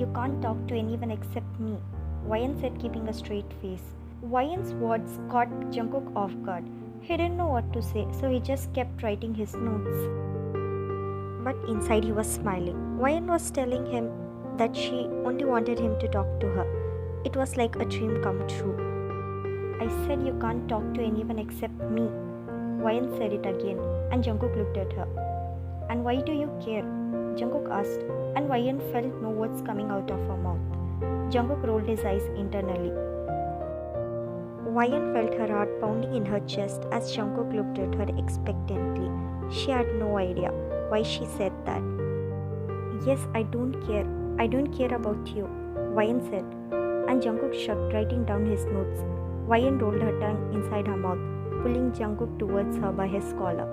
you can't talk to anyone except me, Wyan said, keeping a straight face. Wyan's words caught Jungkook off guard. He didn't know what to say, so he just kept writing his notes. But inside he was smiling. Wyan was telling him that she only wanted him to talk to her. It was like a dream come true. I said you can't talk to anyone except me, Wyan said it again, and Jungkook looked at her. And why do you care? Jungkook asked, and Wyan felt no words coming out of her mouth. Jungkook rolled his eyes internally. Wyan felt her heart pounding in her chest as Jungkook looked at her expectantly. She had no idea why she said that. Yes, I don't care. I don't care about you, Wyan said, and Jungkook shrugged, writing down his notes. Wyan rolled her tongue inside her mouth, pulling Jungkook towards her by his collar.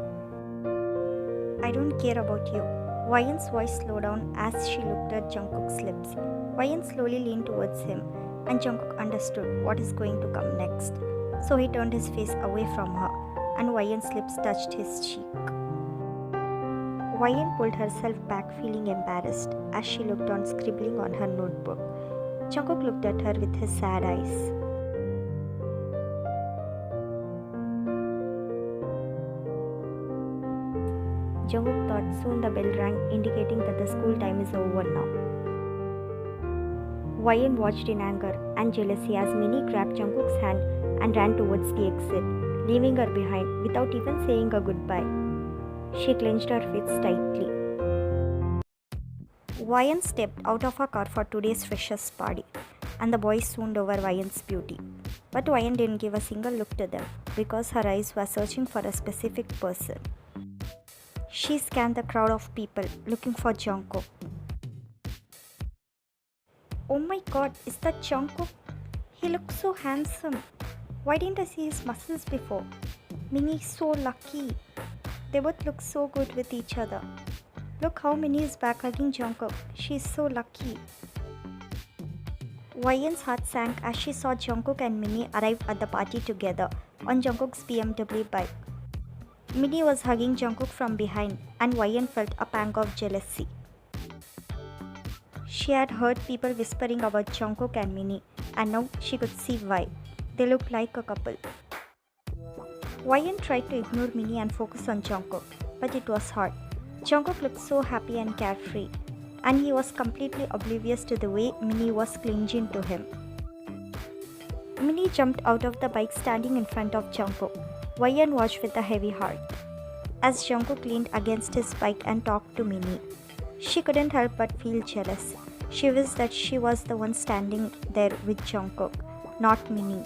I don't care about you. Wyan's voice slowed down as she looked at Jungkook's lips. Wyan slowly leaned towards him, and Jungkook understood what is going to come next. So he turned his face away from her, and Wyan's lips touched his cheek. Wyan pulled herself back, feeling embarrassed as she looked on, scribbling on her notebook. Jungkook looked at her with his sad eyes. Jungkook thought soon the bell rang, indicating that the school time is over now. Wyan watched in anger and jealousy as Minnie grabbed Jungkook's hand and ran towards the exit, leaving her behind without even saying a goodbye. She clenched her fists tightly. Wyan stepped out of her car for today's freshers' party, and the boys swooned over Wyan's beauty. But Wyan didn't give a single look to them because her eyes were searching for a specific person. She scanned the crowd of people looking for Jungkook. Oh my god, is that Jungkook? He looks so handsome. Why didn't I see his muscles before? Minnie is so lucky. They both look so good with each other. Look how Minnie is back hugging Jungkook. She is so lucky. Wyan's heart sank as she saw Jungkook and Minnie arrive at the party together on Jungkook's BMW bike. Minnie was hugging Jungkook from behind, and Wyan felt a pang of jealousy. She had heard people whispering about Jungkook and Minnie, and now she could see why. They looked like a couple. Wyan tried to ignore Minnie and focus on Jungkook, but it was hard. Jungkook looked so happy and carefree, and he was completely oblivious to the way Minnie was clinging to him. Minnie jumped out of the bike, standing in front of Jungkook. Wyan watched with a heavy heart as Jungkook leaned against his bike and talked to Minnie. She couldn't help but feel jealous. She wished that she was the one standing there with Jungkook, not Minnie.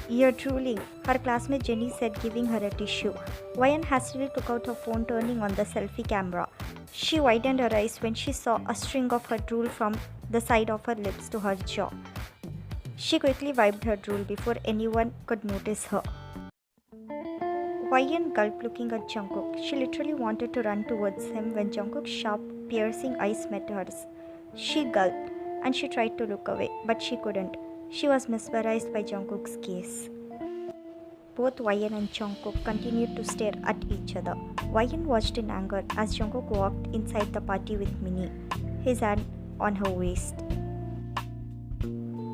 You're drooling, her classmate Jenny said, giving her a tissue. Wyan hastily took out her phone, turning on the selfie camera. She widened her eyes when she saw a string of her drool from the side of her lips to her jaw. She quickly wiped her drool before anyone could notice her. Wyan gulped, looking at Jungkook. She literally wanted to run towards him when Jungkook's sharp, piercing eyes met hers. She gulped, and she tried to look away, but she couldn't. She was mesmerized by Jungkook's gaze. Both Wyan and Jungkook continued to stare at each other. Wyan watched in anger as Jungkook walked inside the party with Minnie, his hand on her waist.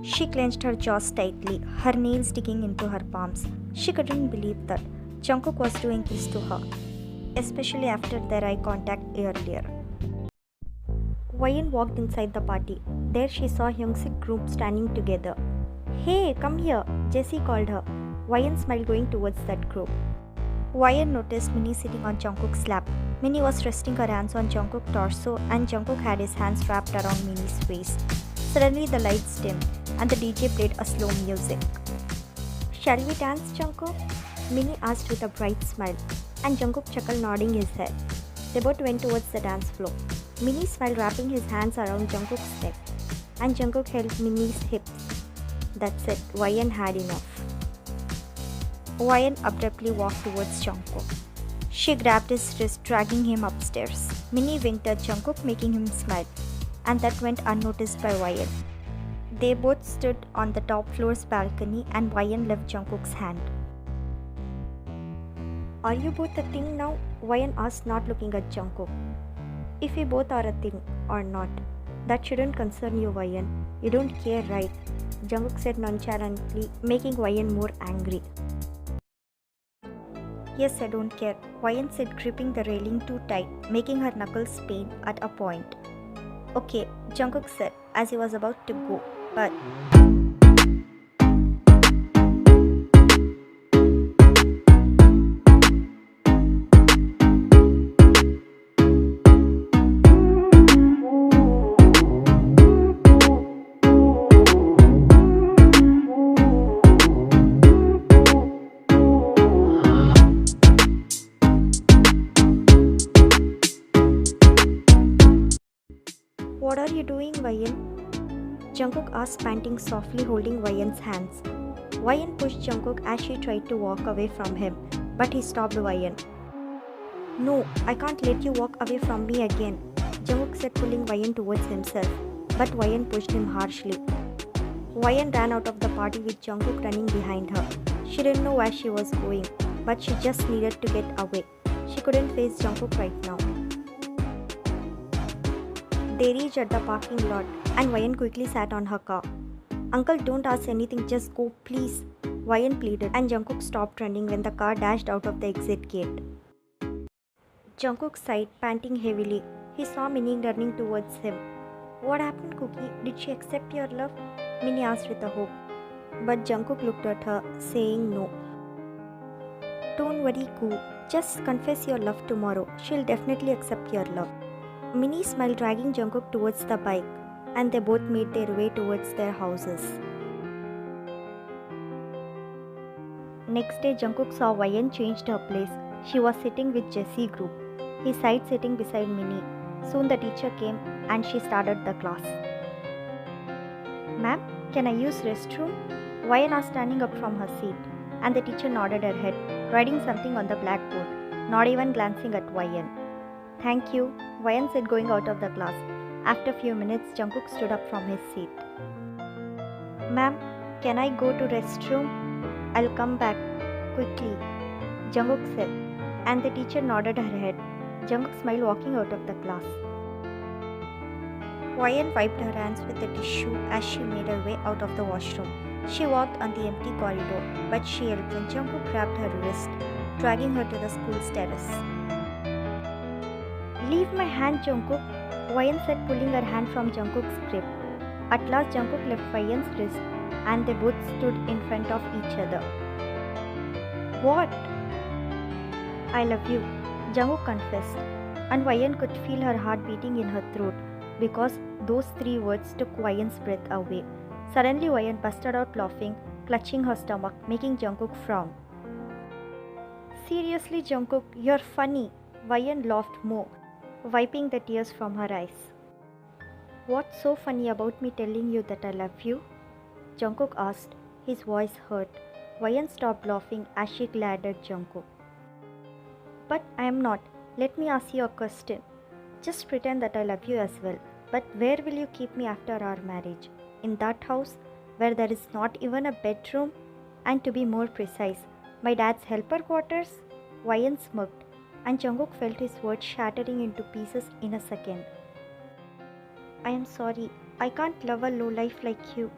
She clenched her jaws tightly, her nails digging into her palms. She couldn't believe that Jungkook was doing this to her, especially after their eye contact earlier. Wyan walked inside the party. There she saw Hyungsik's group standing together. Hey, come here, Jessie called her. Wyan smiled, going towards that group. Wyan noticed Minnie sitting on Jungkook's lap. Minnie was resting her hands on Jungkook's torso, and Jungkook had his hands wrapped around Minnie's waist. Suddenly the lights dimmed, and the DJ played a slow music. Shall we dance, Jungkook? Minnie asked with a bright smile, and Jungkook chuckled, nodding his head. They both went towards the dance floor. Minnie smiled, wrapping his hands around Jungkook's neck, and Jungkook held Minnie's hips. That's it, Wyan had enough. Wyan abruptly walked towards Jungkook. She grabbed his wrist, dragging him upstairs. Minnie winked at Jungkook, making him smile, and that went unnoticed by Wyan. They both stood on the top floor's balcony, and Wyan left Jungkook's hand. Are you both a thing now? Wyan asked, not looking at Jungkook. If we both are a thing or not. That shouldn't concern you, Wyan. You don't care, right? Jungkook said nonchalantly, making Wyan more angry. Yes, I don't care, Wyan said, gripping the railing too tight, making her knuckles pain at a point. Okay, Jungkook said as he was about to go, but what are you doing, Wyan? Jungkook asked, panting softly, holding Wyan's hands. Wyan pushed Jungkook as she tried to walk away from him, but he stopped Wyan. No, I can't let you walk away from me again, Jungkook said, pulling Wyan towards himself, but Wyan pushed him harshly. Wyan ran out of the party with Jungkook running behind her. She didn't know where she was going, but she just needed to get away. She couldn't face Jungkook right now. They reached at the parking lot, and Wyan quickly sat on her car. Uncle, don't ask anything, just go, please, Wyan pleaded, and Jungkook stopped running when the car dashed out of the exit gate. Jungkook sighed, panting heavily. He saw Minnie running towards him. What happened, Cookie? Did she accept your love? Minnie asked with a hope. But Jungkook looked at her, saying no. Don't worry, Koo. Just confess your love tomorrow. She'll definitely accept your love. Minnie smiled, dragging Jungkook towards the bike, and they both made their way towards their houses. Next day, Jungkook saw Wyan changed her place. She was sitting with Jessie group. He sighed, sitting beside Minnie. Soon the teacher came and she started the class. Ma'am, can I use restroom? Wyan asked, standing up from her seat, and the teacher nodded her head, writing something on the blackboard, not even glancing at Wyan. Thank you, Wyan said, going out of the class. After a few minutes, Jungkook stood up from his seat. Ma'am, can I go to restroom? I'll come back quickly, Jungkook said, and the teacher nodded her head. Jungkook smiled, walking out of the class. Wyan wiped her hands with a tissue as she made her way out of the washroom. She walked on the empty corridor, but she yelped when Jungkook grabbed her wrist, dragging her to the school's terrace. Leave my hand, Jungkook, Wyan said, pulling her hand from Jungkook's grip. At last, Jungkook left Wyan's wrist, and they both stood in front of each other. What? I love you, Jungkook confessed, and Wyan could feel her heart beating in her throat because those 3 words took Wyan's breath away. Suddenly, Wyan busted out laughing, clutching her stomach, making Jungkook frown. Seriously, Jungkook, you're funny, Wyan laughed more, wiping the tears from her eyes. What's so funny about me telling you that I love you? Jungkook asked, his voice hurt. Wyan stopped laughing as she glared at Jungkook. But I am not. Let me ask you a question. Just pretend that I love you as well. But where will you keep me after our marriage? In that house where there is not even a bedroom? And to be more precise, my dad's helper quarters? Wyan smirked, and Jungkook felt his words shattering into pieces in a second. I am sorry. I can't love a lowlife like you.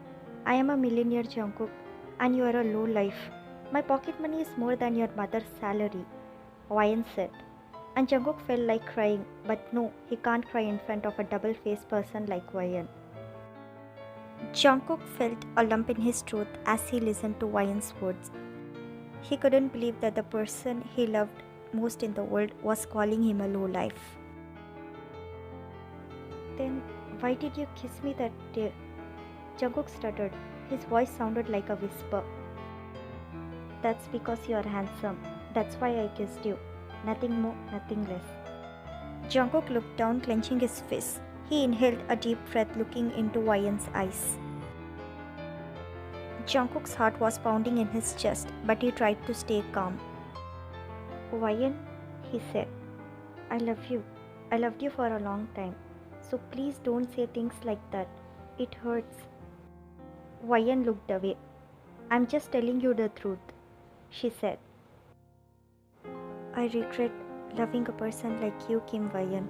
I am a millionaire, Jungkook, and you are a lowlife. My pocket money is more than your mother's salary, Wyan said. And Jungkook felt like crying, but no, he can't cry in front of a double-faced person like Wyan. Jungkook felt a lump in his throat as he listened to Wyan's words. He couldn't believe that the person he loved most in the world was calling him a lowlife. Then why did you kiss me that day? Jungkook stuttered. His voice sounded like a whisper. That's because you are handsome. That's why I kissed you. Nothing more, nothing less. Jungkook looked down, clenching his fists. He inhaled a deep breath, looking into Wyan's eyes. Jungkook's heart was pounding in his chest, but he tried to stay calm. Wyan, he said, I love you. I loved you for a long time. So please don't say things like that. It hurts. Wyan looked away. I'm just telling you the truth, she said. I regret loving a person like you, Kim Wyan.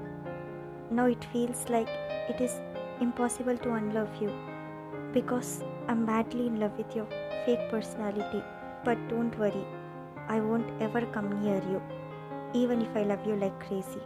Now it feels like it is impossible to unlove you because I'm madly in love with your fake personality. But don't worry, I won't ever come near you, even if I love you like crazy.